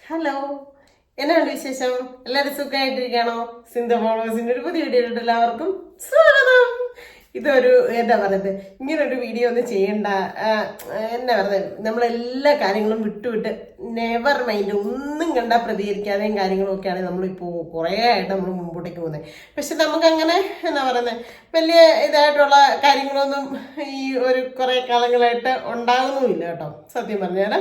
Hello, എന്നാണ് വിശേഷം? എല്ലാവരും സുഖമായിട്ടിരിക്കണോ? സിന്ധു ഫോളോവേഴ്സിന്റെ ഒരു പുതിയ വീഡിയോയിലോട്ട് എല്ലാവർക്കും സ്വാഗതം. ഇതൊരു എന്താ പറയുന്നത്, ഇങ്ങനൊരു വീഡിയോ ഒന്നും ചെയ്യണ്ട. എന്താ പറയുന്നത്, നമ്മളെല്ലാ കാര്യങ്ങളും വിട്ടുവിട്ട് നെവർ മൈൻഡ് ഒന്നും കണ്ടാൽ പ്രതികരിക്കാതെയും കാര്യങ്ങളും ഒക്കെയാണ് നമ്മളിപ്പോൾ കുറേ ആയിട്ട് നമ്മൾ മുമ്പോട്ടേക്ക് പോകുന്നത്. പക്ഷെ നമുക്കങ്ങനെ എന്താ പറയുന്നത്, വലിയ ഇതായിട്ടുള്ള കാര്യങ്ങളൊന്നും ഈ ഒരു കുറേ കാലങ്ങളായിട്ട് ഉണ്ടാകുന്നുമില്ല കേട്ടോ, സത്യം പറഞ്ഞാൽ.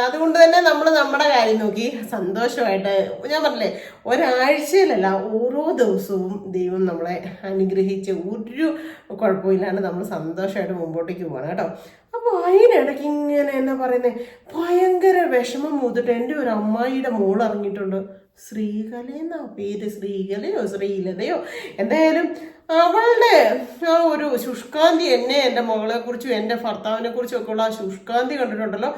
അതുകൊണ്ട് തന്നെ നമ്മൾ നമ്മുടെ കാര്യം നോക്കി സന്തോഷമായിട്ട്, ഞാൻ പറഞ്ഞില്ലേ, ഒരാഴ്ചയിലല്ല ഓരോ ദിവസവും ദൈവം നമ്മളെ അനുഗ്രഹിച്ച് ഒരു കുഴപ്പമില്ലാണ്ട് നമ്മൾ സന്തോഷമായിട്ട് മുമ്പോട്ടേക്ക് പോകണം കേട്ടോ. അപ്പോൾ അതിനിടയ്ക്ക് ഇങ്ങനെ എന്നാ പറയുന്നത്, ഭയങ്കര വിഷമം മൂത്തിട്ട് എൻ്റെ ഒരു അമ്മായിയുടെ മോൾ ഇറങ്ങിയിട്ടുണ്ട്. ശ്രീകലയെന്നാ പേര്, ശ്രീകലയോ ശ്രീലതയോ, എന്തായാലും അവളുടെ ആ ഒരു ശുഷ്കാന്തി, എൻ്റെ മകളെ കുറിച്ചും എൻ്റെ ഭർത്താവിനെ കുറിച്ചും ഒക്കെ ഉള്ള ആ ശുഷ്കാന്തി കണ്ടിട്ടുണ്ടല്ലോ,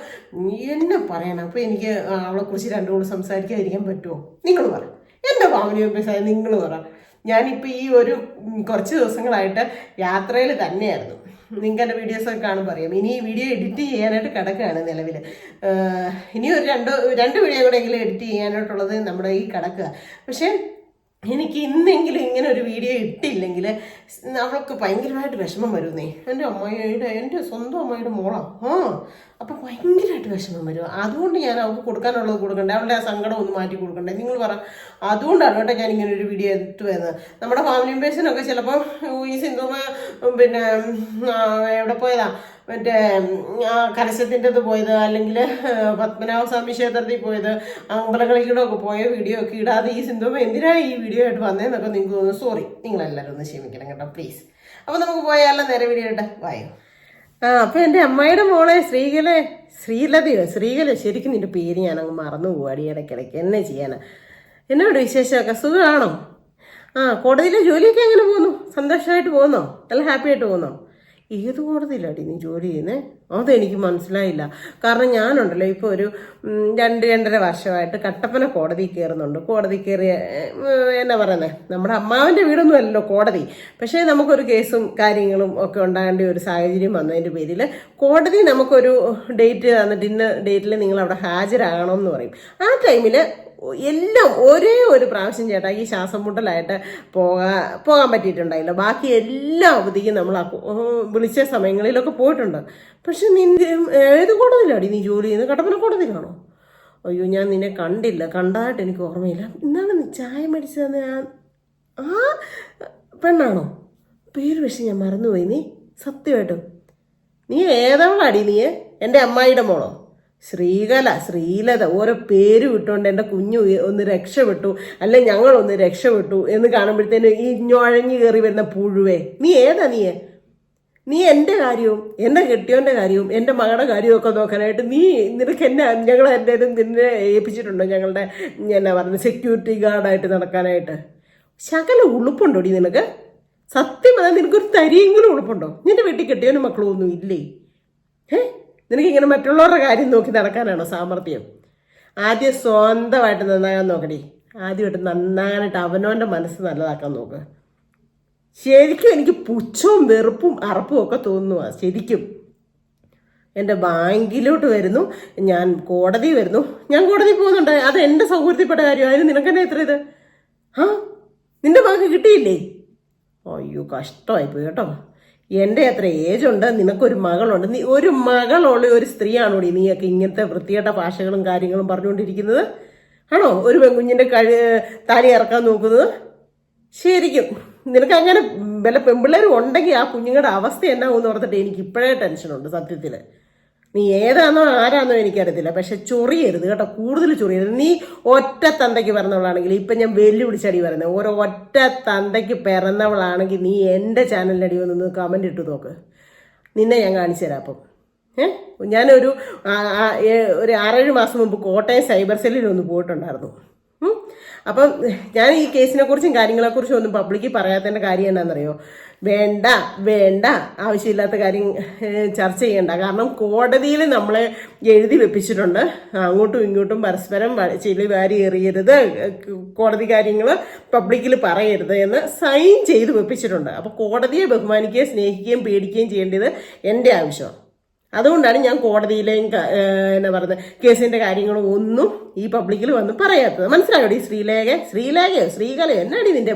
എന്നെ പറയണം. അപ്പോൾ എനിക്ക് അവളെ കുറിച്ച് രണ്ടുകൂടെ സംസാരിക്കാതിരിക്കാൻ പറ്റുമോ? നിങ്ങൾ പറ, എൻ്റെ ഫാമിലി മെമ്പേഴ്സായ നിങ്ങൾ പറ. ഞാനിപ്പോൾ ഈ ഒരു കുറച്ച് ദിവസങ്ങളായിട്ട് യാത്രയിൽ തന്നെയായിരുന്നു. നിങ്ങൾക്ക് എൻ്റെ വീഡിയോസൊക്കെ കാണുമ്പോൾ അറിയാം. ഇനി ഈ വീഡിയോ എഡിറ്റ് ചെയ്യാനായിട്ട് കിടക്കുകയാണ് നിലവിൽ. ഇനി ഒരു രണ്ട് വീഡിയോ കൂടെ എങ്കിലും എഡിറ്റ് ചെയ്യാനായിട്ടുള്ളത് നമ്മുടെ ഈ കിടക്കുക. പക്ഷേ എനിക്ക് ഇന്നെങ്കിലും ഇങ്ങനെ ഒരു വീഡിയോ ഇട്ടില്ലെങ്കിൽ അവൾക്ക് ഭയങ്കരമായിട്ട് വിഷമം വരുന്നേ. എൻ്റെ സ്വന്തം അമ്മയുടെ മോളാണ്. അപ്പോൾ ഭയങ്കരമായിട്ട് വിഷമം വരും. അതുകൊണ്ട് ഞാൻ അവൾക്ക് കൊടുക്കാനുള്ളത് കൊടുക്കണ്ടേ, അവളുടെ ആ സങ്കടം ഒന്ന് മാറ്റി കൊടുക്കണ്ടേ? നിങ്ങൾ പറ. അതുകൊണ്ടാണ് കേട്ടോ ഞാൻ ഇങ്ങനെ ഒരു വീഡിയോ എടുത്തു വരുന്നത്. നമ്മുടെ ഫാമിലി മെമ്പേഴ്സിനൊക്കെ ചിലപ്പോൾ ഈ സിന്ധുമ്മ പിന്നെ എവിടെ പോയതാ, മറ്റേ കലശത്തിൻ്റെത് പോയത്, അല്ലെങ്കിൽ പത്മനാഭസ്വാമി ക്ഷേത്രത്തിൽ പോയത്, അമ്പലങ്ങളിലൂടെ ഒക്കെ പോയ വീഡിയോ ഒക്കെ ഇടാതെ ഈ സിന്ധുമ്മ എന്തിനാണ് ഈ വീഡിയോ ആയിട്ട് വന്നതെന്നൊക്കെ നിങ്ങൾക്ക് തോന്നുന്നു. സോറി, നിങ്ങളെല്ലാവരും ഒന്ന് ക്ഷമിക്കണം കേട്ടോ, പ്ലീസ്. അപ്പോൾ നമുക്ക് പോയാലോ, നേരെ വീഡിയോ ഇട്ടെ, വായോ. അപ്പോൾ എൻ്റെ അമ്മായിയുടെ മോളെ ശ്രീലതയോ ശരിക്കും നിന്റെ പേര് ഞാനങ്ങ് മറന്നു പോവാടി ഇടയ്ക്കിടയ്ക്ക്. എന്നെ ചെയ്യാനാ? എന്നോട് വിശേഷമൊക്കെ സുഖമാണോ? കോടതിയിലെ ജോലിയൊക്കെ എങ്ങനെ പോകുന്നു? സന്തോഷമായിട്ട് പോകുന്നോ? നല്ല ഹാപ്പി ആയിട്ട് പോകുന്നോ? ഏത് കോടതിയിലാടി നീ ജോലി ചെയ്യുന്നത്? അതെനിക്ക് മനസ്സിലായില്ല. കാരണം ഞാനുണ്ടല്ലോ ഇപ്പോൾ ഒരു 2-2.5 വർഷമായിട്ട് കട്ടപ്പന കോടതി കയറുന്നുണ്ട്. കോടതി കയറിയ എന്നാ പറയുന്നത്, നമ്മുടെ അമ്മാവൻ്റെ വീടൊന്നും അല്ലല്ലോ കോടതി. പക്ഷേ നമുക്കൊരു കേസും കാര്യങ്ങളും ഒക്കെ ഉണ്ടാകേണ്ട ഒരു സാഹചര്യം വന്നതിൻ്റെ പേരിൽ കോടതി നമുക്കൊരു ഡേറ്റ് തന്നിട്ട് ഇന്ന ഡേറ്റിൽ നിങ്ങൾ അവിടെ ഹാജരാകണം എന്ന് പറയും. ആ ടൈമിൽ എല്ലാം ഒരേ ഒരു പ്രാവശ്യം ചേട്ടാ ഈ ശ്വാസം മുട്ടലായിട്ട് പോകാൻ പറ്റിയിട്ടുണ്ടായില്ല. ബാക്കി എല്ലാ അവധിക്കും നമ്മൾ വിളിച്ച സമയങ്ങളിലൊക്കെ പോയിട്ടുണ്ട്. പക്ഷെ നിന്റെ ഏത് കോടതിയിലാടി നീ ജോലി ചെയ്യുന്നത്? കട്ടപ്പന കോടതിയിലാണോ? അയ്യോ, ഞാൻ നിന്നെ കണ്ടില്ല, കണ്ടതായിട്ട് എനിക്ക് ഓർമ്മയില്ല. ഇന്നാണ് നീ ചായ മേടിച്ചതെന്ന് ആ പെണ്ണാണോ? പേര് പക്ഷെ ഞാൻ മറന്നുപോയി. നീ സത്യമായിട്ടും നീ ഏതാളാടി? നീ എൻ്റെ അമ്മായിയുടെ മോളോ? ശ്രീലത, ഓരോ പേര് വിട്ടുകൊണ്ട് എൻ്റെ കുഞ്ഞു ഒന്ന് രക്ഷപ്പെട്ടു, അല്ലെ ഞങ്ങളൊന്ന് രക്ഷപ്പെട്ടു എന്ന് കാണുമ്പോഴത്തേനും ഈ ഞൊഴഞ്ഞു കയറി വരുന്ന പുഴുവേ, നീ ഏതാ? നീ എൻ്റെ കാര്യവും എൻ്റെ കെട്ടിയോൻ്റെ കാര്യവും എൻ്റെ മകളുടെ കാര്യവും ഒക്കെ നോക്കാനായിട്ട് നിനക്ക് നിന്നെ ഏൽപ്പിച്ചിട്ടുണ്ടോ? ഞങ്ങളുടെ എന്നാ പറയുന്നത്, സെക്യൂരിറ്റി ഗാർഡായിട്ട് നടക്കാനായിട്ട് ശകല ഉളുപ്പുണ്ടോടി നിനക്ക്? സത്യം പറഞ്ഞാൽ നിനക്കൊരു തരിയെങ്കിലും ഉളുപ്പുണ്ടോ? നിന്റെ വീട്ടിൽ കെട്ടിയോനും മക്കളും ഒന്നും ഇല്ലേ? നിനക്കിങ്ങനെ മറ്റുള്ളവരുടെ കാര്യം നോക്കി നടക്കാനാണോ സാമർഥ്യം? ആദ്യം സ്വന്തമായിട്ട് നന്നാകാൻ നോക്കടി. ആദ്യമായിട്ട് നന്നാകാനായിട്ട് അവനവൻ്റെ മനസ്സ് നല്ലതാക്കാൻ നോക്ക്. ശരിക്കും എനിക്ക് പുച്ഛവും വെറുപ്പും അറപ്പും ഒക്കെ തോന്നുക. ശരിക്കും എൻ്റെ ബാങ്കിലോട്ട് വരുന്നു, ഞാൻ കോടതി വരുന്നു, ഞാൻ കോടതി പോകുന്നുണ്ട്. അത് എൻ്റെ സൗകര്യത്തിൽപ്പെട്ട കാര്യം. അതിന് നിനക്കെന്നെ എത്ര ഇത്? നിന്റെ മകൾക്ക് കിട്ടിയില്ലേ? അയ്യോ, കഷ്ടമായിപ്പോയി കേട്ടോ. എൻ്റെ അത്ര ഏജുണ്ട്, നിനക്കൊരു മകളുണ്ട്. നീ ഒരു മകളുള്ള ഒരു സ്ത്രീയാണോടി നീയൊക്കെ ഇങ്ങനത്തെ വൃത്തികെട്ട ഭാഷകളും കാര്യങ്ങളും പറഞ്ഞുകൊണ്ടിരിക്കുന്നത്? ആണോ ഒരു പെൺകുഞ്ഞിൻ്റെ താലി ഇറക്കാൻ നോക്കുന്നത്? ശരിക്കും നിനക്ക് അങ്ങനെ വല്ല പെൺപിള്ളേരും ഉണ്ടെങ്കിൽ ആ കുഞ്ഞുങ്ങളുടെ അവസ്ഥ എന്നാകുമെന്ന് ഓർത്തിട്ട് എനിക്ക് ഇപ്പോഴേ ടെൻഷനുണ്ട് സത്യത്തിൽ. നീ ഏതാണോ ആരാന്നോ എനിക്കറിയത്തില്ല, പക്ഷെ ചൊറിയരുത് കേട്ടോ, കൂടുതൽ ചൊറിയരുത്. നീ ഒറ്റ തന്തയ്ക്ക് പിറന്നവളാണെങ്കിൽ, ഇപ്പം ഞാൻ വെല്ലുവിളിച്ചടി പറയുന്നത്, ഓരോ ഒറ്റ തന്തയ്ക്ക് പിറന്നവളാണെങ്കിൽ നീ എൻ്റെ ചാനലിൻ്റെ അടി ഒന്ന് കമൻ്റ് ഇട്ട് നോക്ക്. നിന്നെ ഞാൻ കാണിച്ചു തരാം. അപ്പം ഞാനൊരു 6-7 മാസം മുമ്പ് കോട്ടയം സൈബർ സെല്ലിൽ ഒന്ന് പോയിട്ടുണ്ടായിരുന്നു. അപ്പം ഞാൻ ഈ കേസിനെ കുറിച്ചും കാര്യങ്ങളെക്കുറിച്ചും ഒന്നും പബ്ലിക്കിൽ പറയാത്തതിൻ്റെ കാര്യം എന്നാണെന്നറിയോ? വേണ്ട ആവശ്യമില്ലാത്ത കാര്യം ചർച്ച ചെയ്യണ്ട. കാരണം കോടതിയിൽ നമ്മളെ എഴുതി വെപ്പിച്ചിട്ടുണ്ട്, അങ്ങോട്ടും ഇങ്ങോട്ടും പരസ്പരം ചില വാരി എറിയരുത്, കോടതി കാര്യങ്ങൾ പബ്ലിക്കിൽ പറയരുത് എന്ന് സൈൻ ചെയ്ത് വെപ്പിച്ചിട്ടുണ്ട്. അപ്പോൾ കോടതിയെ ബഹുമാനിക്കുകയും സ്നേഹിക്കുകയും പേടിക്കുകയും ചെയ്യേണ്ടത് എൻ്റെ ആവശ്യമാണ്. അതുകൊണ്ടാണ് ഞാൻ കോടതിയിലെയും എന്നാ പറയുന്നത് കേസിന്റെ കാര്യങ്ങളും ഒന്നും ഈ പബ്ലിക്കിൽ വന്ന് പറയാത്തത്. മനസ്സിലായോടി ശ്രീകലയോ എന്നാടി നിന്റെ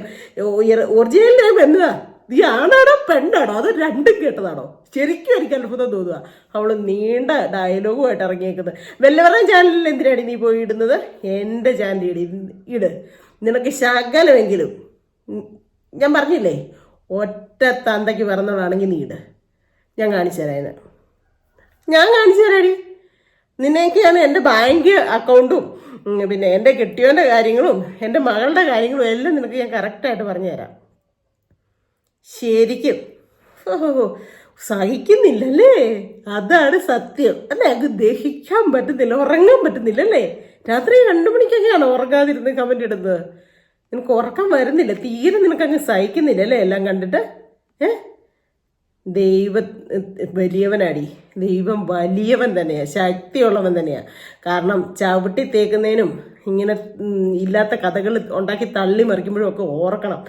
ഒറിജിനൽ നെയിം എന്നതാ? നീ ആണാണോ പെണ്ണാണോ അതോ രണ്ടും കേട്ടതാണോ? ശരിക്കും എനിക്ക് അത്ഭുതം തോന്നുക. അവള് നീണ്ട ഡയലോഗുമായിട്ട് ഇറങ്ങിയേക്കുന്നത്. വെല്ലവരുടെ ചാനലിൽ എന്തിനാണ് നീ പോയി ഇടുന്നത്? എൻ്റെ ചാനൽ ഇട്. നിനക്ക് ശകലമെങ്കിലും ഞാൻ പറഞ്ഞില്ലേ, ഒറ്റ തന്തയ്ക്ക് പിറന്നവളാണെങ്കിൽ നീ ഇട്. ഞാൻ കാണിച്ചു തരാടി. നിന്നെയൊക്കെയാണ് എൻ്റെ ബാങ്ക് അക്കൗണ്ടും പിന്നെ എൻ്റെ കെട്ടിയോൻ്റെ കാര്യങ്ങളും എൻ്റെ മകളുടെ കാര്യങ്ങളും എല്ലാം നിനക്ക് ഞാൻ കറക്റ്റായിട്ട് പറഞ്ഞു തരാം. ശരിക്കും സഹിക്കുന്നില്ലല്ലേ? അതാണ് സത്യം അല്ലേ? അത് ദഹിക്കാൻ പറ്റുന്നില്ല, ഉറങ്ങാൻ പറ്റുന്നില്ലല്ലേ? രാത്രി 2 മണിക്കൊക്കെയാണോ ഉറങ്ങാതിരുന്ന് കമന്റ് ഇടുന്നത്? നിനക്ക് ഉറക്കം വരുന്നില്ല, തീരെ നിനക്കങ്ങ് സഹിക്കുന്നില്ലല്ലേ എല്ലാം കണ്ടിട്ട്? വലിയവനാടി, ദൈവം വലിയവൻ തന്നെയാ, ശക്തിയുള്ളവൻ തന്നെയാ. കാരണം ചവിട്ടി തേക്കുന്നതിനും ഇങ്ങനെ ഇല്ലാത്ത കഥകൾ ഉണ്ടാക്കി തള്ളി മറിക്കുമ്പോഴും ഒക്കെ ഓർക്കണം.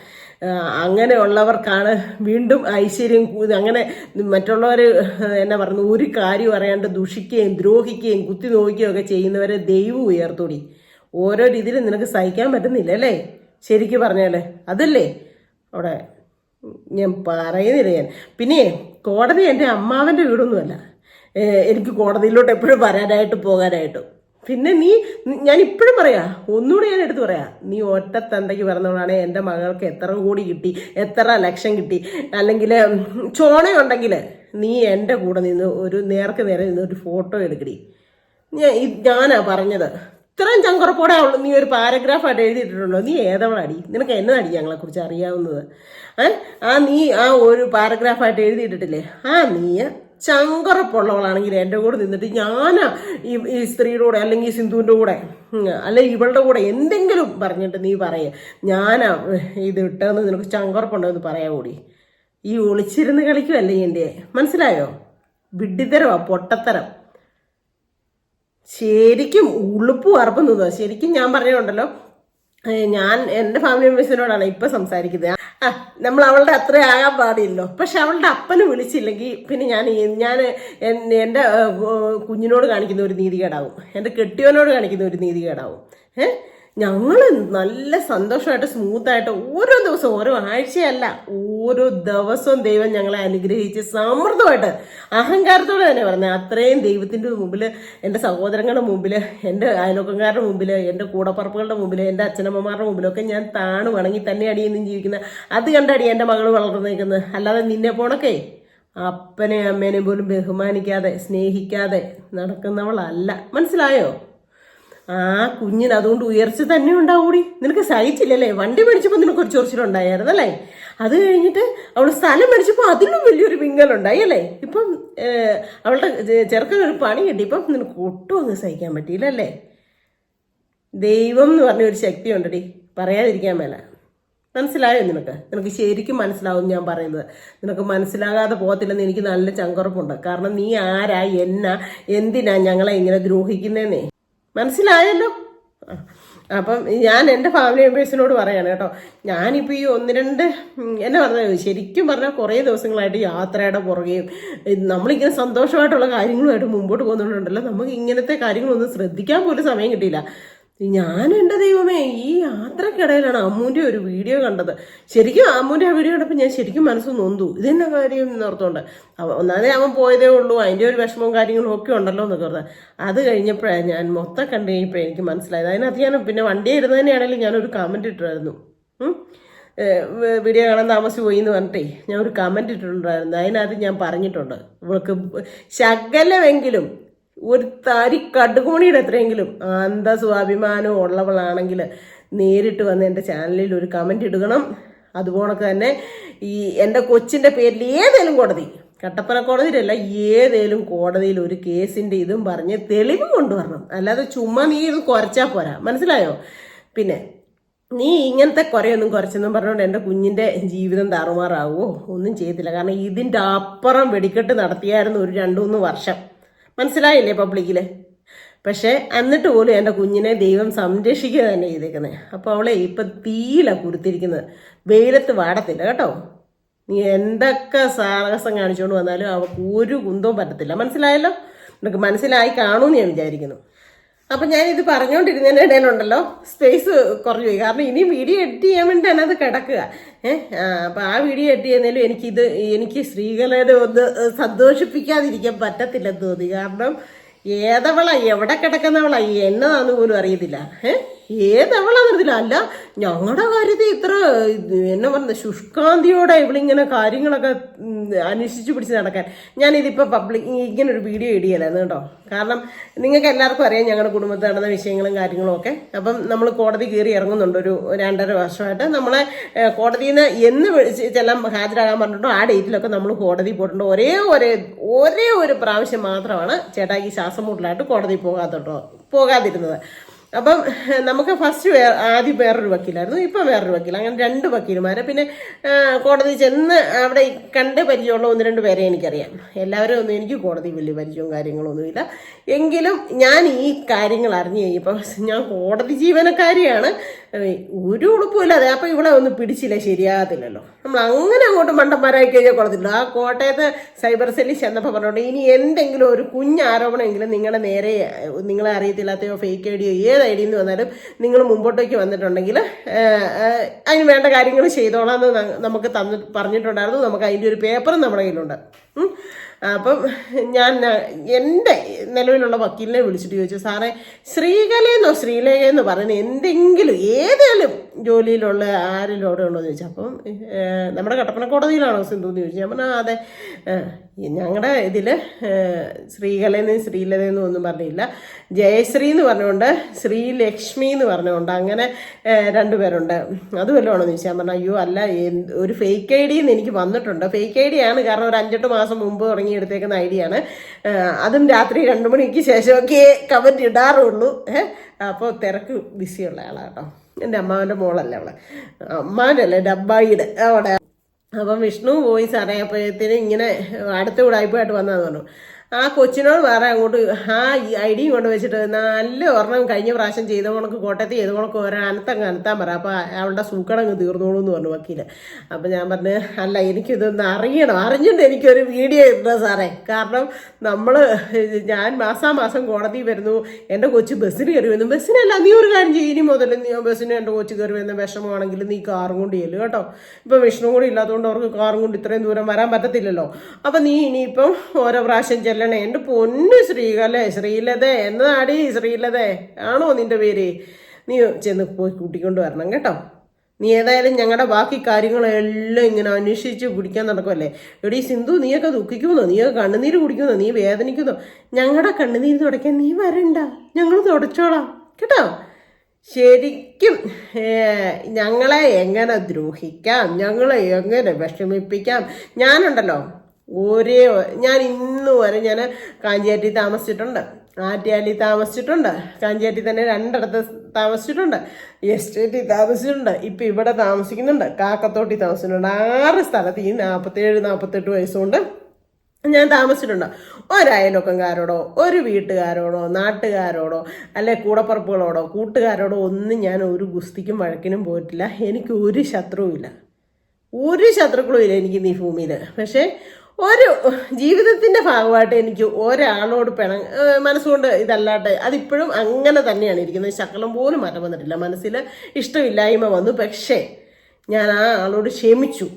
അങ്ങനെയുള്ളവർക്കാണ് വീണ്ടും ഐശ്വര്യം. അങ്ങനെ മറ്റുള്ളവർ എന്നാ പറയുന്നത്, ഒരു കാര്യം അറിയാണ്ട് ദുഷിക്കുകയും ദ്രോഹിക്കുകയും കുത്തി നോക്കുകയും ഒക്കെ ചെയ്യുന്നവരെ ദൈവം ഉയർത്തൂടി. ഓരോ രീതിയിലും നിനക്ക് സഹിക്കാൻ പറ്റുന്നില്ല അല്ലേ? ശരിക്കും പറഞ്ഞാലേ അതല്ലേ അവിടെ ഞാൻ പറയുന്നില്ല. പിന്നെ കോടതി എൻ്റെ അമ്മാവൻ്റെ വീടൊന്നുമല്ല, എനിക്ക് കോടതിയിലോട്ട് എപ്പോഴും വരാനായിട്ട് പോകാനായിട്ടും. പിന്നെ ഞാൻ ഇപ്പോഴും പറയാ, ഒന്നുകൂടി ഞാൻ എടുത്ത് പറയാ, നീ ഒറ്റ തന്തയ്ക്ക് പറഞ്ഞവളാണ്. എൻ്റെ മകൾക്ക് എത്ര കോടി കിട്ടി, എത്ര ലക്ഷം കിട്ടി, അല്ലെങ്കിൽ ചോണയുണ്ടെങ്കിൽ നീ എൻ്റെ കൂടെ നിന്ന് ഒരു നേർക്ക് നേരെ നിന്ന് ഒരു ഫോട്ടോ എടുക്കടി. ഞാനാ പറഞ്ഞത്. ഇത്രയും ചങ്കുറപ്പോടെ നീ ഒരു പാരഗ്രാഫായിട്ട് എഴുതിയിട്ടുണ്ടോ? നീ ഏതവളാടി? നിനക്ക് എന്നതാടി ഞങ്ങളെക്കുറിച്ച് അറിയാവുന്നത്? നീ ഒരു പാരഗ്രാഫായിട്ട് എഴുതിയിട്ടിട്ടില്ലേ? നീ ചങ്കുറപ്പുള്ളവളാണെങ്കിൽ എൻ്റെ കൂടെ നിന്നിട്ട് ഞാനാ ഈ സ്ത്രീയുടെ കൂടെ അല്ലെങ്കിൽ സിന്ധുവിൻ്റെ കൂടെ അല്ലെങ്കിൽ ഇവളുടെ കൂടെ എന്തെങ്കിലും പറഞ്ഞിട്ട് നീ ഞാനാ ഇത് ഇട്ടതെന്ന് നിനക്ക് ചങ്കുറപ്പുണ്ടോ എന്ന് പറയാൻ കൂടി. ഈ ഒളിച്ചിരുന്ന് കളിക്കുമല്ലേ എൻ്റെ? മനസ്സിലായോ? വിഡ്ഢിത്തരവാ, പൊട്ടത്തരം. ശരിക്കും ഉളുപ്പ് ഉറപ്പം തോന്നുക. ശരിക്കും ഞാൻ പറഞ്ഞുണ്ടല്ലോ, ഞാൻ എൻ്റെ ഫാമിലി മെമ്പേഴ്സിനോടാണ് ഇപ്പം സംസാരിക്കുന്നത്. നമ്മൾ അവളുടെ അത്ര ആകാൻ പാടില്ലല്ലോ. പക്ഷെ അവളുടെ അപ്പന് വിളിച്ചില്ലെങ്കിൽ പിന്നെ ഞാൻ എൻ്റെ കുഞ്ഞിനോട് കാണിക്കുന്ന ഒരു നീതികേടാവും, എൻ്റെ കെട്ടിയവനോട് കാണിക്കുന്ന ഒരു നീതികേടാവും. ഞങ്ങൾ നല്ല സന്തോഷമായിട്ട് സ്മൂത്തായിട്ട് ഓരോ ദിവസവും, ഓരോ ആഴ്ചയല്ല ഓരോ ദിവസവും ദൈവം ഞങ്ങളെ അനുഗ്രഹിച്ച് സമൃദ്ധമായിട്ട്, അഹങ്കാരത്തോടെ തന്നെ പറഞ്ഞത്, അത്രയും ദൈവത്തിൻ്റെ മുമ്പിൽ, എൻ്റെ സഹോദരങ്ങളുടെ മുമ്പിൽ, എൻ്റെ അയൽവക്കക്കാരുടെ മുമ്പിൽ, എൻ്റെ കൂടപ്പറപ്പുകളുടെ മുമ്പിൽ, എൻ്റെ അച്ഛനമ്മമാരുടെ മുമ്പിലൊക്കെ ഞാൻ താണു വണങ്ങി തന്നെ അടിയെന്നും ജീവിക്കുന്നത്. അത് കണ്ടടി എൻ്റെ മകൾ വളർന്നു നിൽക്കുന്നത്. അല്ലാതെ നിന്നെ പോണൊക്കെ അപ്പനെയും അമ്മേനെയും പോലും ബഹുമാനിക്കാതെ സ്നേഹിക്കാതെ നടക്കുന്നവളല്ല. മനസ്സിലായോ? കുഞ്ഞിന് അതുകൊണ്ട് ഉയർച്ച തന്നെ ഉണ്ടാവൂടി. നിനക്ക് സഹിച്ചില്ലല്ലേ? വണ്ടി മേടിച്ചപ്പോൾ നിനക്കൊരു ചൊറിച്ചിലുണ്ടായിരുന്നല്ലേ? അത് കഴിഞ്ഞിട്ട് അവൾ സ്ഥലം മേടിച്ചപ്പോൾ അതിലും വലിയൊരു വിങ്ങലുണ്ടായി അല്ലേ? ഇപ്പം അവളുടെ ചെറുക്കനൊരു പണി കിട്ടി, ഇപ്പം നിനക്ക് ഒട്ടും അങ്ങ് സഹിക്കാൻ പറ്റിയില്ലല്ലേ? ദൈവം എന്ന് പറഞ്ഞൊരു ശക്തി ഉണ്ടടി, പറയാതിരിക്കാൻ മേല. മനസ്സിലായോ? നിനക്ക് ശരിക്കും മനസ്സിലാവും ഞാൻ പറയുന്നത്. നിനക്ക് മനസ്സിലാകാതെ പോകത്തില്ലെന്ന് എനിക്ക് നല്ല ചങ്കുറപ്പുണ്ട്. കാരണം നീ ആരാ, എന്തിനാ ഞങ്ങളെ ഇങ്ങനെ ദ്രോഹിക്കുന്നേന്നേ മനസ്സിലായല്ലോ. അപ്പം ഞാൻ എൻ്റെ ഫാമിലി മെമ്പേഴ്സിനോട് പറയാണ് കേട്ടോ. ഞാനിപ്പോൾ ഈ 1-2 എന്നാ പറഞ്ഞത്, ശരിക്കും പറഞ്ഞാൽ കുറേ ദിവസങ്ങളായിട്ട് യാത്രയുടെ പുറകെയും നമ്മളിങ്ങനെ സന്തോഷമായിട്ടുള്ള കാര്യങ്ങളുമായിട്ട് മുമ്പോട്ട് പോകുന്നുണ്ടല്ലോ, നമുക്ക് ഇങ്ങനത്തെ കാര്യങ്ങളൊന്നും ശ്രദ്ധിക്കാൻ പോലും സമയം കിട്ടിയില്ല. ഞാൻ എൻ്റെ ദൈവമേ, ഈ യാത്രക്കിടയിലാണ് അമ്മൂൻ്റെ ഒരു വീഡിയോ കണ്ടത്. ശരിക്കും അമ്മൂൻ്റെ ആ വീഡിയോ കണ്ടപ്പോൾ ഞാൻ ശരിക്കും മനസ്സ് നൊന്തു. ഇതെന്നെ കാര്യം എന്നോർത്തോണ്ട്. ഒന്നാമതേ അവൻ പോയതേ ഉള്ളൂ, അതിൻ്റെ ഒരു വിഷമവും കാര്യങ്ങളും ഒക്കെ ഉണ്ടല്ലോ എന്നൊക്കെ പറഞ്ഞത്. അത് കഴിഞ്ഞപ്പോഴാണ് ഞാൻ മൊത്തം കണ്ടു കഴിഞ്ഞപ്പോൾ എനിക്ക് മനസ്സിലായത്. അതിനകത്ത് ഞാൻ പിന്നെ വണ്ടിയെ ഇരുന്ന് തന്നെയാണെങ്കിലും ഞാനൊരു കമൻറ്റ് ഇട്ടിരുന്നു. വീഡിയോ കാണാൻ താമസിച്ച് പോയി എന്ന് പറഞ്ഞിട്ടേ ഞാൻ ഒരു കമൻറ്റ് ഇട്ടിട്ടുണ്ടായിരുന്നു. അതിനകത്ത് ഞാൻ പറഞ്ഞിട്ടുണ്ട്, ഇവൾക്ക് ശകലമെങ്കിലും ഒരു തരി കടുകുമണിയുടെ എത്രയെങ്കിലും അന്തസ്വാഭിമാനം ഉള്ളവളാണെങ്കിൽ നേരിട്ട് വന്ന് എൻ്റെ ചാനലിൽ ഒരു കമൻറ്റ് ഇടണം. അതുപോലൊക്കെ തന്നെ ഈ എൻ്റെ കൊച്ചിൻ്റെ പേരിൽ ഏതേലും കോടതി, കട്ടപ്പന കോടതിയിലല്ല, ഏതേലും കോടതിയിൽ ഒരു കേസിൻ്റെ ഇതും പറഞ്ഞ് തെളിവ് കൊണ്ടുവരണം. അല്ലാതെ ചുമ്മാ നീ ഇത് കുറച്ചാൽ പോരാ. മനസ്സിലായോ? പിന്നെ നീ ഇങ്ങനത്തെ കുറയൊന്നും കുറച്ചെന്നും പറഞ്ഞുകൊണ്ട് എൻ്റെ കുഞ്ഞിൻ്റെ ജീവിതം താറുമാറാവുമോ? ഒന്നും ചെയ്യത്തില്ല. കാരണം ഇതിൻ്റെ അപ്പുറം വെടിക്കെട്ട് നടത്തിയായിരുന്നു ഒരു 2-3 വർഷം. മനസ്സിലായില്ലേ പബ്ലിക്കിൽ? പക്ഷേ എന്നിട്ട് പോലും എൻ്റെ കുഞ്ഞിനെ ദൈവം സംരക്ഷിക്കുക തന്നെ ചെയ്തേക്കുന്നത്. അപ്പോൾ അവളെ ഇപ്പം തീയിലാണ് കുരുത്തിരിക്കുന്നത്, വെയിലത്ത് വാടത്തില്ല കേട്ടോ. നീ എന്തൊക്കെ സാഹസം കാണിച്ചുകൊണ്ട് വന്നാലും അവൾക്ക് ഒരു കുന്തവും പറ്റത്തില്ല. മനസ്സിലായല്ലോ? നിനക്ക് മനസ്സിലായി കാണുമെന്ന് ഞാൻ വിചാരിക്കുന്നു. അപ്പം ഞാനിത് പറഞ്ഞുകൊണ്ടിരുന്നതിൻ്റെ ഇടയിലുണ്ടല്ലോ സ്പേസ് കുറഞ്ഞു പോയി. കാരണം ഇനിയും വീഡിയോ എഡിറ്റ് ചെയ്യാൻ വേണ്ടിയാണ് അത് കിടക്കുക. അപ്പം ആ വീഡിയോ എഡിറ്റ് ചെയ്യുന്നതിലും എനിക്ക് സ്ത്രീകളെ ഒന്ന് സന്തോഷിപ്പിക്കാതിരിക്കാൻ പറ്റത്തില്ലെന്ന് തോന്നി. കാരണം ഏതവളാ, എവിടെ കിടക്കുന്നവളാ, എന്നതാന്ന് പോലും അറിയത്തില്ല. ഏതവളാന്ന് അറിയത്തില്ല. അല്ല, ഞങ്ങളുടെ കാര്യത്തിൽ ഇത്ര എന്നെ പറഞ്ഞ ശുഷ്കാന്തിയോടെ ഇവളിങ്ങനെ കാര്യങ്ങളൊക്കെ അന്വേഷിച്ച് പിടിച്ച് നടക്കാൻ. ഞാനിതിപ്പോൾ ഇങ്ങനൊരു വീഡിയോ ഇടിയല്ലായിരുന്നു കേട്ടോ. കാരണം നിങ്ങൾക്ക് എല്ലാവർക്കും അറിയാം ഞങ്ങളുടെ കുടുംബത്തിൽ നടന്ന വിഷയങ്ങളും കാര്യങ്ങളും ഒക്കെ. അപ്പം നമ്മൾ കോടതി കയറി ഇറങ്ങുന്നുണ്ട്. ഒരു 2.5 വർഷമായിട്ട് നമ്മളെ കോടതിയിൽ നിന്ന് എന്ന് ചെല്ലാം ഹാജരാകാൻ പറഞ്ഞിട്ടോ ആ ഡേറ്റിലൊക്കെ നമ്മൾ കോടതി പോയിട്ടുണ്ട്. ഒരേ ഒരു പ്രാവശ്യം മാത്രമാണ് ചേട്ടായിക്ക് ശ്വാസം മുട്ടലായിട്ട് കോടതി പോകാതിരുന്നത്. അപ്പം നമുക്ക് ആദ്യം വേറൊരു വക്കീലായിരുന്നു, ഇപ്പം വേറൊരു വക്കീൽ, അങ്ങനെ 2 വക്കീലുമാരെ. പിന്നെ കോടതി ചെന്ന് അവിടെ കണ്ട് പരിചയമുള്ള 1-2 പേരെ എനിക്കറിയാം. എല്ലാവരും ഒന്നും എനിക്ക് കോടതി വലിയ പരിചയവും കാര്യങ്ങളൊന്നുമില്ല. എങ്കിലും ഞാൻ ഈ കാര്യങ്ങൾ അറിഞ്ഞു കഴിഞ്ഞപ്പം ഞാൻ കോടതി ജീവനക്കാരിയാണ്, ഒരു ഉളുപ്പുമില്ലാതെ. അപ്പം ഇവിടെ ഒന്നും പിടിച്ചില്ല, ശരിയാകത്തില്ലല്ലോ. നമ്മൾ അങ്ങനെ അങ്ങോട്ട് മണ്ടന്മാരായി കഴിഞ്ഞാൽ കൊള്ളത്തില്ല. ആ കോട്ടയത്ത് സൈബർ സെല്ലിൽ ചെന്നപ്പോൾ പറഞ്ഞോണ്ട് ഇനി എന്തെങ്കിലും ഒരു കുഞ്ഞാരോപണമെങ്കിലും നിങ്ങളുടെ നേരെ നിങ്ങളെ അറിയത്തില്ലാത്തയോ ഫേക്ക് ഐഡിയോ ഏത് ഐഡിയിൽ നിന്ന് വന്നാലും നിങ്ങൾ മുമ്പോട്ടേക്ക് വന്നിട്ടുണ്ടെങ്കിൽ അതിന് വേണ്ട കാര്യങ്ങൾ ചെയ്തോളാം എന്ന് നമുക്ക് പറഞ്ഞിട്ടുണ്ടായിരുന്നു. നമുക്ക് അതിൻ്റെ ഒരു പേപ്പറും നമ്മുടെ കയ്യിലുണ്ട്. അപ്പം ഞാൻ എൻ്റെ നിലവിലുള്ള വക്കീലിനെ വിളിച്ചിട്ട് ചോദിച്ചു, സാറേ ശ്രീകലയെന്നോ ശ്രീലേഖയെന്നോ പറയുന്ന എന്തെങ്കിലും ഏതെങ്കിലും ജോലിയിലുള്ള ആരെങ്കിലും അവിടെ ഉണ്ടോ എന്ന് ചോദിച്ചു. അപ്പം നമ്മുടെ കട്ടപ്പന കോടതിയിലാണോ സിന്ധു എന്ന് ചോദിച്ചു. ഞാൻ പറഞ്ഞാൽ അതെ, ഞങ്ങളുടെ ഇതിൽ ശ്രീകലയെന്നും ശ്രീലതയെന്നും ഒന്നും പറഞ്ഞില്ല, ജയശ്രീ എന്ന് പറഞ്ഞുകൊണ്ട് ശ്രീലക്ഷ്മി എന്ന് പറഞ്ഞുകൊണ്ട് അങ്ങനെ 2 പേരുണ്ട്, അത് വല്ലതും ആണോ എന്ന് ചോദിച്ചു. ഞാൻ പറഞ്ഞു അയ്യോ അല്ല, ഒരു ഫേക്ക് ഐ ഡിന്ന് എനിക്ക് വന്നിട്ടുണ്ട്. ഫേക്ക് ഐ ഡി ആണ്, കാരണം ഒരു 5-8 മാസം മുമ്പ് തുടങ്ങി എടുത്തേക്കുന്ന ഐഡിയ ആണ്. അതും രാത്രി 2 മണിക്ക് ശേഷമൊക്കെ കമൻറ്റ് ഇടാറുള്ളൂ. അപ്പോൾ തിരക്ക് ബിസിയുള്ള ആളാണ് കേട്ടോ. എൻ്റെ അമ്മാവൻ്റെ മോളല്ലേ അവളെ, അമ്മാവൻ്റെ അല്ലേ എൻ്റെ അബ്ബായിയുടെ അവിടെ. അപ്പം വിഷ്ണു പോയി അറിയപ്പോഴത്തേനും ഇങ്ങനെ അടുത്ത ഉടായ്പായിട്ട് വന്നതെന്ന് പറഞ്ഞു. ആ കൊച്ചിനോട് വേറെ അങ്ങോട്ട് ആ ഐഡിയും കൊണ്ട് വെച്ചിട്ട് നല്ല ഒരെണ്ണം കഴിഞ്ഞ പ്രാവശ്യം ചെയ്ത കണക്ക് കോട്ടയത്ത് ചെയ്ത കണക്ക് അനത്താൻ പറ, അപ്പോൾ അവളുടെ സൂക്കടങ്ങ് തീർന്നോളൂ എന്ന് പറഞ്ഞു വക്കീല്. അപ്പം ഞാൻ പറഞ്ഞു അല്ല, എനിക്കിതൊന്ന് അറിഞ്ഞിട്ട് എനിക്കൊരു വീഡിയോ ഇടണം സാറേ. കാരണം ഞാൻ മാസാമാസം കോടതി വരുന്നു, എൻ്റെ കൊച്ചു ബസ്സിന് കയറി വരുന്നു. ബസ്സിനല്ല, നീ ഒരു കാര്യം ചെയ്യും, ഇനി മുതൽ നീ ബസ്സിന് എൻ്റെ കൊച്ചു കയറി വരുന്ന വിഷമമാണെങ്കിൽ നീ കാറും കൊണ്ട് ചെല്ലു കേട്ടോ. ഇപ്പം വിഷ്ണു കൂടി ഇല്ലാത്തതുകൊണ്ട് അവർക്ക് കാറും കൊണ്ട് ഇത്രയും ദൂരം വരാൻ പറ്റത്തില്ലല്ലോ. അപ്പം നീ ഇനിയിപ്പം ഓരോ പ്രാവശ്യം ചെല്ലണേ. എൻ്റെ പൊന്നു ശ്രീലത എന്നതാടി, ശ്രീലത ആണോ നിന്റെ പേര്? നീ ചെന്ന് പോയി കൂട്ടിക്കൊണ്ട് വരണം കേട്ടോ. നീ ഏതായാലും ഞങ്ങളുടെ ബാക്കി കാര്യങ്ങളെല്ലാം ഇങ്ങനെ അന്വേഷിച്ച് പിടിക്കാൻ നടക്കുമല്ലേ. എടീ സിന്ധു, നീയൊക്കെ ദുഃഖിക്കുന്നോ, നീയൊക്കെ കണ്ണുനീര് കുടിക്കുന്നോ, നീ വേദനിക്കുന്നോ? ഞങ്ങളുടെ കണ്ണുനീര് തുടയ്ക്കാൻ നീ വരണ്ട, ഞങ്ങൾ തുടച്ചോളാം കേട്ടോ. ശരിക്കും ഞങ്ങളെ എങ്ങനെ ദ്രോഹിക്കാം, ഞങ്ങളെ എങ്ങനെ വിഷമിപ്പിക്കാം. ഞാനുണ്ടല്ലോ ഞാൻ ഇന്ന് വരെ ഞാൻ കാഞ്ചിയാറ്റി താമസിച്ചിട്ടുണ്ട്, ആറ്റിയാലി താമസിച്ചിട്ടുണ്ട്, കാഞ്ചിയാറ്റി തന്നെ 2 താമസിച്ചിട്ടുണ്ട്, എസ്റ്റേറ്റിൽ താമസിച്ചിട്ടുണ്ട്, ഇപ്പം ഇവിടെ താമസിക്കുന്നുണ്ട്, കാക്കത്തോട്ടി താമസിച്ചിട്ടുണ്ട്. 6 സ്ഥലത്ത് ഈ 47-48 വയസ്സുകൊണ്ട് ഞാൻ താമസിച്ചിട്ടുണ്ട്. ഒരയൽവക്കംകാരോടോ ഒരു വീട്ടുകാരോടോ നാട്ടുകാരോടോ അല്ലെ കൂടപ്പുറപ്പുകളോടോ കൂട്ടുകാരോടോ ഒന്നും ഞാൻ ഒരു ഗുസ്തിക്കും വഴക്കിനും പോയിട്ടില്ല. എനിക്ക് ഒരു ശത്രുവില്ല, ഒരു ശത്രുക്കളും ഇല്ല എനിക്ക് ഈ ഭൂമിയിൽ. പക്ഷേ ഒരു ജീവിതത്തിൻ്റെ ഭാഗമായിട്ട് എനിക്ക് ഒരാളോട് മനസ്സുകൊണ്ട് ഇതല്ലാട്ടെ, അതിപ്പോഴും അങ്ങനെ തന്നെയാണ് ഇരിക്കുന്നത്. ശകലം പോലും മാറ്റം വന്നിട്ടില്ല. മനസ്സിൽ ഇഷ്ടമില്ലായ്മ വന്നു, പക്ഷേ ഞാൻ ആ ആളോട് ക്ഷമിച്ചു.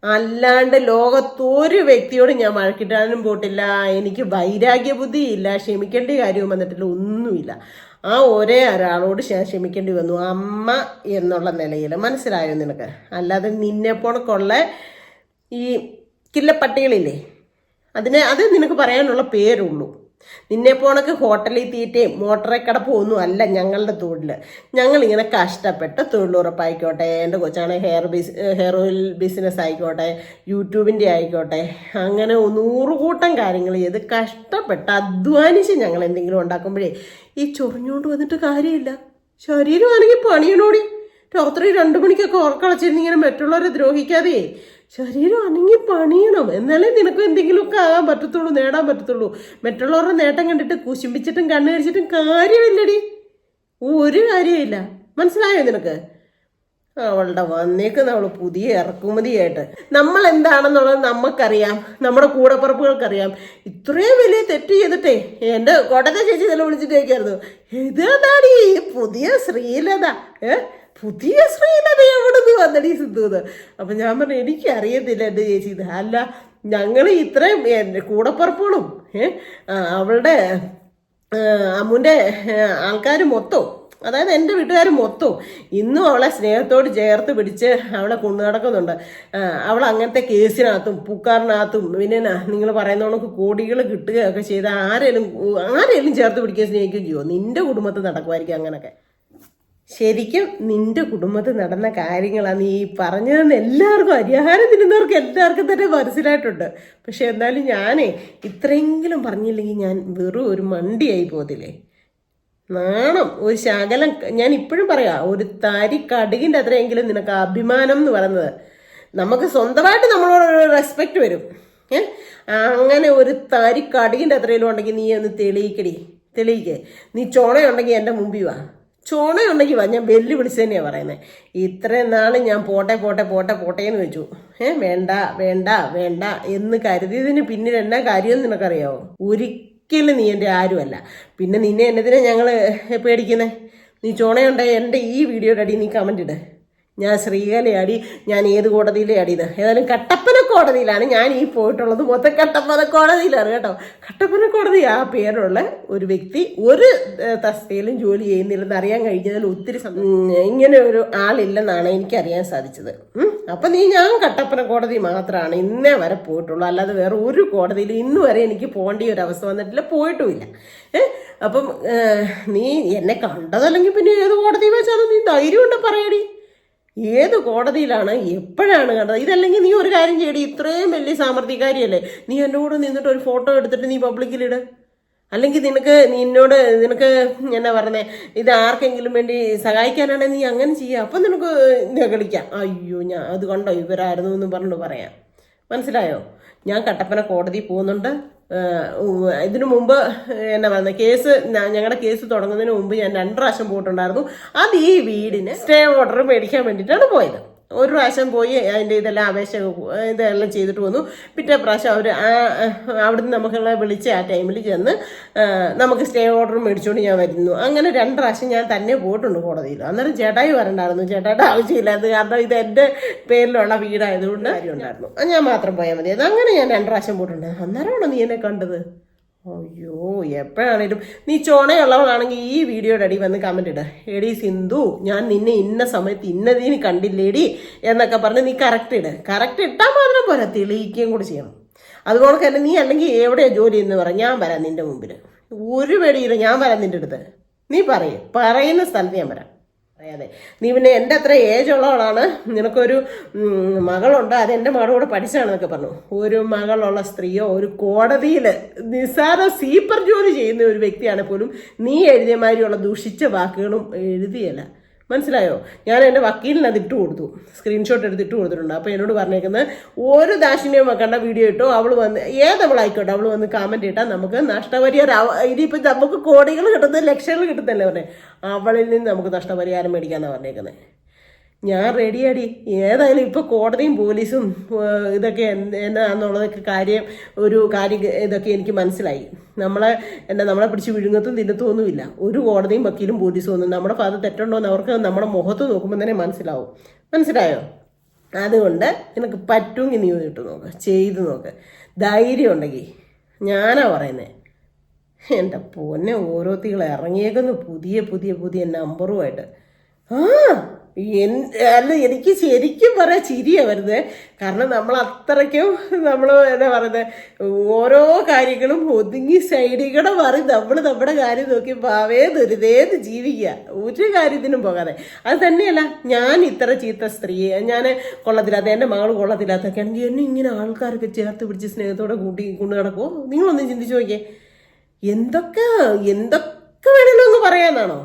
അല്ലാണ്ട് ലോകത്തൊരു വ്യക്തിയോട് ഞാൻ വഴക്കിട്ടാനും പോയിട്ടില്ല. എനിക്ക് വൈരാഗ്യ ബുദ്ധിയില്ല, ക്ഷമിക്കേണ്ട കാര്യവും വന്നിട്ടില്ല, ഒന്നുമില്ല. ആ ഒരേ ഒരാളോട് ക്ഷമിക്കേണ്ടി വന്നു, അമ്മ എന്നുള്ള നിലയിൽ. മനസ്സിലായോ നിനക്ക്? അല്ലാതെ നിന്നെപ്പോണക്കുള്ള ഈ കില്ലപ്പട്ടികളില്ലേ, അത് നിനക്ക് പറയാനുള്ള പേരുള്ളൂ. നിന്നെപ്പോണക്ക് ഹോട്ടലിൽ തീറ്റയും മോട്ടറെ കിടപ്പും ഒന്നും അല്ല ഞങ്ങളുടെ തൊഴിൽ. ഞങ്ങളിങ്ങനെ കഷ്ടപ്പെട്ട് തൊഴിലുറപ്പായിക്കോട്ടെ, എൻ്റെ കൊച്ചാണ് ഹെയർ ഓയിൽ ബിസിനസ് ആയിക്കോട്ടെ, യൂട്യൂബിൻ്റെ ആയിക്കോട്ടെ, അങ്ങനെ 100 കൂട്ടം കാര്യങ്ങൾ ചെയ്ത് കഷ്ടപ്പെട്ട് അധ്വാനിച്ച് ഞങ്ങൾ എന്തെങ്കിലും ഉണ്ടാക്കുമ്പോഴേ ഈ ചൊറിഞ്ഞുകൊണ്ട് വന്നിട്ട് കാര്യമില്ല. ശരീരമാണെങ്കിൽ പണിയണോടി. രാത്രി 2 മണിക്കൊക്കെ ഉറക്കളച്ചിരുന്നിങ്ങനെ മറ്റുള്ളവരെ ദ്രോഹിക്കാതെ ശരീരം അനങ്ങി പണിയണം. എന്നാലേ നിനക്ക് എന്തെങ്കിലുമൊക്കെ ആകാൻ പറ്റത്തുള്ളൂ, നേടാൻ പറ്റത്തുള്ളൂ. മറ്റുള്ളവരുടെ നേട്ടം കണ്ടിട്ട് കുശിമ്പിച്ചിട്ടും കണ്ണു കരിച്ചിട്ടും കാര്യമില്ലടി, ഒരു കാര്യമില്ല. മനസ്സിലായോ നിനക്ക്? അവളുടെ വന്നേക്കുന്ന അവള് പുതിയ ഇറക്കുമതിയായിട്ട്. നമ്മൾ എന്താണെന്നുള്ളത് നമുക്കറിയാം, നമ്മുടെ കൂടപ്പുറപ്പുകൾക്കറിയാം. ഇത്രയും വലിയ തെറ്റ് ചെയ്തിട്ടേ എൻ്റെ കോട്ടയത്തെ ചേച്ചി ഇതെല്ലാം വിളിച്ചിട്ട് ചോദിക്കായിരുന്നു, ഇതാടി പുതിയ ശ്രീലത, പുതിയ ശ്രീലത എവിടുന്ന് വന്നടി സിദ്ധുന്ന്. അപ്പം ഞാൻ പറഞ്ഞു എനിക്കറിയത്തില്ല എൻ്റെ ചേച്ചി ഇത്. അല്ല, ഞങ്ങൾ ഇത്രയും കൂടപ്പുറപ്പുകളും അവളുടെ അമ്മുൻ്റെ ആൾക്കാർ മൊത്തം, അതായത് എൻ്റെ വീട്ടുകാർ മൊത്തവും ഇന്നും അവളെ സ്നേഹത്തോട് ചേർത്ത് പിടിച്ച് അവളെ കൊണ്ടു നടക്കുന്നുണ്ട്. അവൾ അങ്ങനത്തെ കേസിനകത്തും പൂക്കാറിനകത്തും പിന്നെ നിങ്ങൾ പറയുന്ന കണക്ക് കോടികൾ കിട്ടുകയൊക്കെ ചെയ്ത് ആരെങ്കിലും ചേർത്ത് പിടിക്കുകയും സ്നേഹിക്കുകയും ചെയ്യുമോ? നിന്റെ കുടുംബത്തിൽ നടക്കുമായിരിക്കും അങ്ങനെയൊക്കെ. ശരിക്കും നിന്റെ കുടുംബത്തിൽ നടന്ന കാര്യങ്ങളാണ് നീ പറഞ്ഞതെന്ന് എല്ലാവർക്കും അരിയാഹാരം തിന്നുന്നവർക്ക് എല്ലാവർക്കും തന്നെ മനസ്സിലായിട്ടുണ്ട്. പക്ഷെ എന്നാലും ഞാനേ ഇത്രയെങ്കിലും പറഞ്ഞില്ലെങ്കിൽ ഞാൻ വെറും ഒരു മണ്ടിയായി പോകത്തില്ലേ? നാണം ഒരു ശകലം. ഞാൻ ഇപ്പോഴും പറയാം, ഒരു തരി കടുകിൻ്റെ അത്രയെങ്കിലും നിനക്ക് അഭിമാനം എന്ന് പറയുന്നത്. നമുക്ക് സ്വന്തമായിട്ട് നമ്മളോടൊരു റെസ്പെക്റ്റ് വരും. അങ്ങനെ ഒരു തരി കടുകിൻ്റെ അത്രയിലും ഉണ്ടെങ്കിൽ നീ ഒന്ന് തെളിയിക്കേ. നീ ചോണയുണ്ടെങ്കിൽ എൻ്റെ മുമ്പിൽ വാ, ചോണയുണ്ടെങ്കിൽ വാ. ഞാൻ വെല്ലു വിളിച്ചു തന്നെയാണ് പറയുന്നത്. ഇത്രയും നാൾ ഞാൻ പോട്ടെ എന്ന് വെച്ചു. വേണ്ട വേണ്ട വേണ്ട എന്ന് കരുതിയതിന് പിന്നിൽ എന്നാ കാര്യമെന്ന് നിനക്കറിയാവോ? ഒരിക്കലും നീ എൻ്റെ ആരുമല്ല. പിന്നെ നിന്നെ എന്നതിനാ ഞങ്ങൾ പേടിക്കുന്നത്? നീ ചോണയുണ്ടായി എൻ്റെ ഈ വീഡിയോയുടെ അടി നീ കമൻ്റ് ഇട്, ഞാൻ ശ്രീകലയാടി, ഞാൻ ഏത് കോടതിയിലെ അടിയത്. ഏതായാലും കട്ടപ്പന കോടതിയിലാണ് ഞാൻ ഈ പോയിട്ടുള്ളത്. മൊത്തം കട്ടപ്പന കോടതിയിലാണ് കേട്ടോ. കട്ടപ്പന കോടതി ആ പേരുള്ള ഒരു വ്യക്തി ഒരു തസ്തികയിലും ജോലി ചെയ്യുന്നില്ലെന്ന് അറിയാൻ കഴിഞ്ഞതിൽ ഒത്തിരി ഇങ്ങനെ ഒരു ആളില്ലെന്നാണ് എനിക്കറിയാൻ സാധിച്ചത്. അപ്പം ഞാൻ കട്ടപ്പന കോടതി മാത്രമാണ് ഇന്നേ വരെ പോയിട്ടുള്ളൂ. അല്ലാതെ വേറെ ഒരു കോടതിയിൽ ഇന്ന് വരെ എനിക്ക് പോകേണ്ട ഒരു അവസ്ഥ വന്നിട്ടില്ല, പോയിട്ടുമില്ല. അപ്പം നീ എന്നെ കണ്ടതല്ലെങ്കിൽ പിന്നെ ഏത് കോടതി വെച്ചാൽ നീ ധൈര്യം കൊണ്ട് പറയടി, ഏത് കോടതിയിലാണ് എപ്പോഴാണ് കണ്ടത്? ഇതല്ലെങ്കിൽ നീ ഒരു കാര്യം ചെയ്യടി, ഇത്രയും വലിയ സാമർത്ഥ്യക്കാരിയല്ലേ, നീ എൻ്റെ കൂടെ നിന്നിട്ട് ഒരു ഫോട്ടോ എടുത്തിട്ട് നീ പബ്ലിക്കിലിട്. അല്ലെങ്കിൽ നിനക്ക് എന്നാ പറഞ്ഞേ, ഇത് ആർക്കെങ്കിലും വേണ്ടി സഹായിക്കാനാണെങ്കിൽ നീ അങ്ങനെ ചെയ്യുക. അപ്പം നിനക്ക് കളിക്കാം, അയ്യോ ഞാൻ അത് കണ്ടോ ഇവരായിരുന്നു എന്ന് പറഞ്ഞു പറയാം. മനസ്സിലായോ? ഞാൻ കട്ടപ്പന കോടതി പോകുന്നുണ്ട്. ഇതിനു മുമ്പ് എന്നാ പറയുന്നത്, ഞങ്ങളുടെ കേസ് തുടങ്ങുന്നതിന് മുമ്പ് ഞാൻ 2 പ്രാവശ്യം പോയിട്ടുണ്ടായിരുന്നു. അത് ഈ വീടിന് സ്റ്റേ ഓർഡർ മേടിക്കാൻ വേണ്ടിയിട്ടാണ് പോയത്. ഒരു പ്രാവശ്യം പോയി അതിൻ്റെ ഇതെല്ലാം ഇതെല്ലാം ചെയ്തിട്ട് വന്നു. പിറ്റേ പ്രാവശ്യം അവിടുന്ന് നമുക്കുള്ള വിളിച്ച ആ ടൈമിൽ ചെന്ന് നമുക്ക് സ്റ്റേ ഓർഡർ മേടിച്ചുകൊണ്ട് ഞാൻ വരുന്നു. അങ്ങനെ 2 പ്രാവശ്യം ഞാൻ തന്നെ പോയിട്ടുണ്ട് കോടതിയിൽ. അന്നേരം ചേട്ടായി വരണ്ടായിരുന്നു, ചേട്ടായിട്ട് ആവശ്യമില്ലായിരുന്നു. കാരണം ഇത് എൻ്റെ പേരിലുള്ള വീടായതുകൊണ്ട് കാര്യം ഉണ്ടായിരുന്നു, ഞാൻ മാത്രം പോയാൽ മതി. അങ്ങനെ ഞാൻ 2 പ്രാവശ്യം പോയിട്ടുണ്ട്. അന്നേരമാണോ നീ എന്നെ കണ്ടത്? അയ്യോ, എപ്പോഴാണേലും നീ ചോണയുള്ളവളാണെങ്കിൽ ഈ വീഡിയോയുടെ അടി വന്ന് കമന്റ് ഇട, എടി സിന്ധു ഞാൻ നിന്നെ ഇന്ന സമയത്ത് ഇന്നതിന് കണ്ടില്ലേടി എന്നൊക്കെ പറഞ്ഞ് നീ കറക്റ്റ് ഇട്ടാൽ മാത്രം പോരാ, തെളിയിക്കുകയും കൂടി ചെയ്യണം. അതുപോലെ തന്നെ നീ അല്ലെങ്കിൽ എവിടെയാ ജോലി എന്ന് പറ, ഞാൻ വരാം നിന്റെ മുമ്പിൽ. ഒരു പേടിയില്ല, ഞാൻ വരാം നിന്റെ അടുത്ത്. നീ പറയുന്ന സ്ഥലത്ത് ഞാൻ വരാം. അതെ, നീ പിന്നെ എൻ്റെ അത്ര ഏജ് ഉള്ളവളാണ്, നിനക്കൊരു മകളുണ്ട്, അത് എൻ്റെ മകളുടെ കൂടെ പഠിച്ചാണെന്നൊക്കെ പറഞ്ഞു. ഒരു മകളുള്ള സ്ത്രീയോ ഒരു കോടതിയിൽ നിസ്സാര സീപ്പർ ജോലി ചെയ്യുന്ന ഒരു വ്യക്തിയാണ് പോലും നീ എഴുതിയ മാതിരിയുള്ള ദൂഷിച്ച വാക്കുകളും എഴുതിയല്ല. മനസ്സിലായോ? ഞാൻ എൻ്റെ വക്കീലിന് അത് കൊടുത്തു, സ്ക്രീൻഷോട്ട് എടുത്തിട്ട് കൊടുത്തിട്ടുണ്ട്. അപ്പോൾ എന്നോട് പറഞ്ഞേക്കുന്നത് ഒരു ദാക്ഷിണ്യം വെക്കേണ്ട, വീഡിയോ ഇട്ടോ, അവൾ വന്ന് ഏതവളായിക്കോട്ടെ അവൾ വന്ന് കമൻറ്റ് ഇട്ടാൽ നമുക്ക് നഷ്ടപരിഹാരം, ഇനിയിപ്പോൾ നമുക്ക് കോടികൾ കിട്ടുന്നത് ലക്ഷങ്ങൾ കിട്ടുന്നല്ലേ പറഞ്ഞേ, അവളിൽ നിന്ന് നമുക്ക് നഷ്ടപരിഹാരം മേടിക്കാമെന്നാണ് പറഞ്ഞേക്കുന്നത്. ഞാൻ റെഡിയാടി. ഏതായാലും ഇപ്പോൾ കോടതിയും പോലീസും ഇതൊക്കെ എന്നാന്നുള്ളതൊക്കെ കാര്യം ഇതൊക്കെ എനിക്ക് മനസ്സിലായി. നമ്മളെ പിടിച്ച് വിഴുങ്ങത്തും തിന്നത്തൊന്നുമില്ല. ഒരു കോടതിയും വക്കീലും പോലീസും ഒന്നും നമ്മുടെ ഭാഗത്ത് തെറ്റുണ്ടോ എന്ന് അവർക്ക് നമ്മുടെ മുഖത്ത് നോക്കുമ്പോൾ തന്നെ മനസ്സിലാവും. മനസ്സിലായോ? അതുകൊണ്ട് നിനക്ക് പറ്റുമെങ്കിൽ നീ ഇട്ട് നോക്ക്, ചെയ്ത് നോക്ക്. ധൈര്യം ഉണ്ടെങ്കിൽ ഞാനാ പറയുന്നത്. എൻ്റെ പൊന്നെ, ഓരോത്തികൾ ഇറങ്ങിയേക്കുന്നു പുതിയ നമ്പറുമായിട്ട്. അല്ല, എനിക്ക് ശരിക്കും പറയാൻ ചിരിയാ വരുന്നത്. കാരണം നമ്മൾ അത്രയ്ക്കും എന്താ പറയുന്നത്, ഓരോ കാര്യങ്ങളും ഒതുങ്ങി സൈഡികൂടെ മാറി നമ്മുടെ കാര്യം നോക്കി പാവേ ദുരിതേത് ജീവിക്കുക, ഒരു കാര്യത്തിനും പോകാതെ. അത് തന്നെയല്ല, ഞാൻ ഇത്ര ചീത്ത സ്ത്രീയെ, ഞാൻ കൊള്ളത്തില്ലാത്ത, എൻ്റെ മകൾ കൊള്ളത്തില്ലാത്തൊക്കെ ആണെങ്കിൽ എന്നെ ഇങ്ങനെ ആൾക്കാരൊക്കെ ചേർത്ത് പിടിച്ച് സ്നേഹത്തോടെ കൊണ്ടു നടക്കുമോ? നിങ്ങളൊന്ന് ചിന്തിച്ചു നോക്കിയേ. എന്തൊക്കെ വേണമല്ലോ എന്ന് പറയാനാണോ?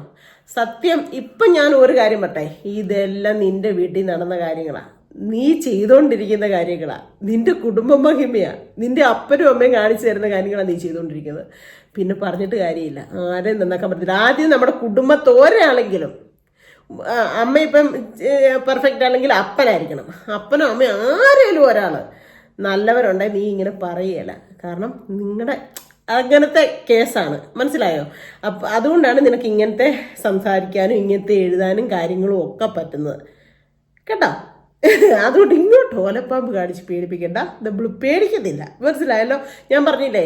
സത്യം. ഇപ്പം ഞാൻ ഒരു കാര്യം പറട്ടെ, ഇതെല്ലാം നിന്റെ വീട്ടിൽ നടന്ന കാര്യങ്ങളാണ്, നീ ചെയ്തുകൊണ്ടിരിക്കുന്ന കാര്യങ്ങളാണ്, നിന്റെ കുടുംബ മഹിമയാണ്, നിന്റെ അപ്പനും അമ്മയും കാണിച്ചു തരുന്ന കാര്യങ്ങളാണ് നീ ചെയ്തുകൊണ്ടിരിക്കുന്നത്. പിന്നെ പറഞ്ഞിട്ട് കാര്യമില്ല, ആരെയും നന്നാക്കാൻ പറ്റില്ല. ആദ്യം നമ്മുടെ കുടുംബത്തോരാണെങ്കിലും അമ്മ ഇപ്പം പെർഫെക്റ്റ് അല്ലെങ്കിൽ അപ്പനായിരിക്കണം. അപ്പനോ അമ്മയോ ആരെങ്കിലും ഒരാൾ നല്ലവരുണ്ടെങ്കിൽ നീ ഇങ്ങനെ പറയുകയില്ല. കാരണം നിങ്ങളുടെ അങ്ങനത്തെ കേസാണ്, മനസ്സിലായോ? അപ്പം അതുകൊണ്ടാണ് നിനക്ക് ഇങ്ങനത്തെ സംസാരിക്കാനും ഇങ്ങനത്തെ എഴുതാനും കാര്യങ്ങളും ഒക്കെ പറ്റുന്നത് കേട്ടോ. അതുകൊണ്ട് ഇങ്ങോട്ട് ഓലപ്പാമ്പ് കാണിച്ച് പേടിപ്പിക്കണ്ട, നമ്മൾ പേടിക്കുന്നില്ല, മനസ്സിലായല്ലോ? ഞാൻ പറഞ്ഞില്ലേ,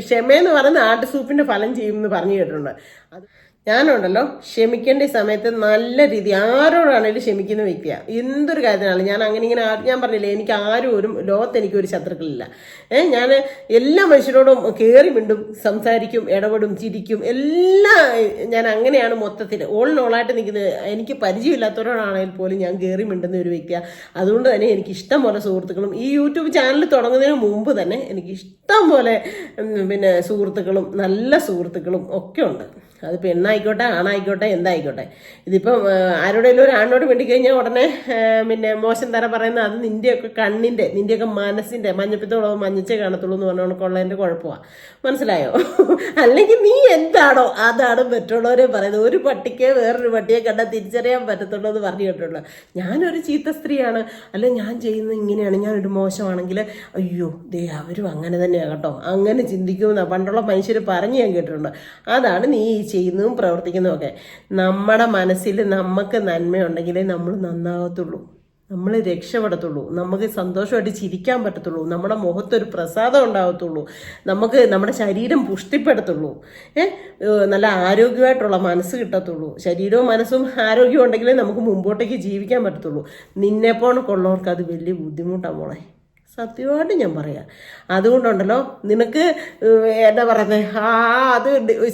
ക്ഷമയെന്ന് പറയുന്ന ആട്ട് സൂപ്പിന്റെ ഫലം ചെയ്യുമെന്ന് പറഞ്ഞു കേട്ടിട്ടുണ്ട്. അത് ഞാനുണ്ടല്ലോ ക്ഷമിക്കേണ്ട സമയത്ത് നല്ല രീതി ആരോടാണേലും ക്ഷമിക്കുന്ന വ്യക്തിയാണ്. എന്തൊരു കാര്യത്തിനാണ് ഞാൻ അങ്ങനെ ഞാൻ പറഞ്ഞില്ലേ, എനിക്ക് ആരും ലോകത്ത് എനിക്കൊരു ശത്രുക്കളില്ല. ഞാൻ എല്ലാ മനുഷ്യരോടും കയറി മിണ്ടും, സംസാരിക്കും, ഇടപെടും, ചിരിക്കും, എല്ലാം ഞാൻ അങ്ങനെയാണ് മൊത്തത്തിൽ ഓളിനോളായിട്ട് നിൽക്കുന്നത്. എനിക്ക് പരിചയമില്ലാത്തവരോടാണെങ്കിൽ പോലും ഞാൻ കയറി മിണ്ടുന്ന ഒരു വ്യക്തിയാണ്. അതുകൊണ്ട് തന്നെ എനിക്ക് ഇഷ്ടം പോലെ സുഹൃത്തുക്കളും ഈ യൂട്യൂബ് ചാനൽ തുടങ്ങുന്നതിന് മുമ്പ് തന്നെ എനിക്ക് ഇഷ്ടം പോലെ പിന്നെ സുഹൃത്തുക്കളും നല്ല സുഹൃത്തുക്കളും ഒക്കെ ഉണ്ട്. അത് പെണ്ണായിക്കോട്ടെ ആണായിക്കോട്ടെ എന്തായിക്കോട്ടെ. ഇതിപ്പം ആരോടെങ്കിലും ഒരു ആണോട് വേണ്ടിക്കഴിഞ്ഞാൽ ഉടനെ പിന്നെ മോശം തരം പറയുന്നത് അത് നിന്റെയൊക്കെ കണ്ണിൻ്റെ നിന്റെയൊക്കെ മനസ്സിൻ്റെ മഞ്ഞപ്പിത്തോളം മഞ്ഞച്ചേ കാണത്തുള്ളൂ എന്ന് പറഞ്ഞുകൊണ്ടുള്ളതിൻ്റെ കുഴപ്പമാണ്, മനസ്സിലായോ? അല്ലെങ്കിൽ നീ എന്താണോ അതാണ് മറ്റുള്ളവരെ പറയുന്നത്. ഒരു പട്ടിക്ക് വേറൊരു പട്ടിയെ കണ്ടാൽ തിരിച്ചറിയാൻ പറ്റത്തുള്ളൂ എന്ന് പറഞ്ഞു കേട്ടുള്ളൂ. ഞാനൊരു ചീത്ത സ്ത്രീയാണ്, അല്ലെ ഞാൻ ചെയ്യുന്നത് ഇങ്ങനെയാണ്, ഞാനൊരു മോശമാണെങ്കിൽ അയ്യോ ദേ അവരും അങ്ങനെ തന്നെയാണ് കേട്ടോ, അങ്ങനെ ചിന്തിക്കുമെന്നാണ് പണ്ടുള്ള മനുഷ്യർ പറഞ്ഞ് ഞാൻ കേട്ടിട്ടുണ്ട്. അതാണ് നീ ചെയ്യുന്നതും പ്രവർത്തിക്കുന്നതും ഒക്കെ. നമ്മുടെ മനസ്സിൽ നമുക്ക് നന്മയുണ്ടെങ്കിലേ നമ്മൾ നന്നാകത്തുള്ളൂ, നമ്മൾ രക്ഷപ്പെടത്തുള്ളൂ, നമുക്ക് സന്തോഷമായിട്ട് ചിരിക്കാൻ പറ്റത്തുള്ളൂ, നമ്മുടെ മുഖത്തൊരു പ്രസാദം ഉണ്ടാകത്തുള്ളൂ, നമുക്ക് നമ്മുടെ ശരീരം പുഷ്ടിപ്പെടുത്തുള്ളൂ, നല്ല ആരോഗ്യമായിട്ടുള്ള മനസ്സ് കിട്ടത്തുള്ളൂ. ശരീരവും മനസ്സും ആരോഗ്യം ഉണ്ടെങ്കിലേ നമുക്ക് മുമ്പോട്ടേക്ക് ജീവിക്കാൻ പറ്റത്തുള്ളൂ. നിന്നെപ്പോണക്കുള്ളവർക്ക് അത് വലിയ ബുദ്ധിമുട്ടാണ് മോളെ, സത്യമായിട്ട് ഞാൻ പറയാം. അതുകൊണ്ടുണ്ടല്ലോ നിനക്ക് എന്താ പറയുന്നത്, അത്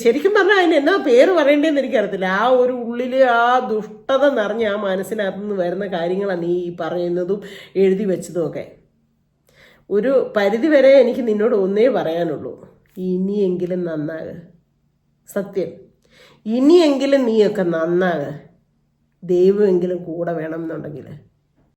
ശരിക്കും പറഞ്ഞാൽ അതിന് എന്നാ പേര് പറയേണ്ടതെന്ന് എനിക്കറിയത്തില്ല. ആ ഒരു ഉള്ളിൽ ആ ദുഷ്ടത നിറഞ്ഞ ആ മനസ്സിനകത്ത് നിന്ന് വരുന്ന കാര്യങ്ങളാണ് നീ പറയുന്നതും എഴുതി വെച്ചതും ഒക്കെ. ഒരു പരിധി വരെ എനിക്ക് നിന്നോട് ഒന്നേ പറയാനുള്ളൂ, ഇനിയെങ്കിലും നന്നാകുക. സത്യം, ഇനിയെങ്കിലും നീയൊക്കെ നന്നാകുക. ദൈവമെങ്കിലും കൂടെ വേണം എന്നുണ്ടെങ്കിൽ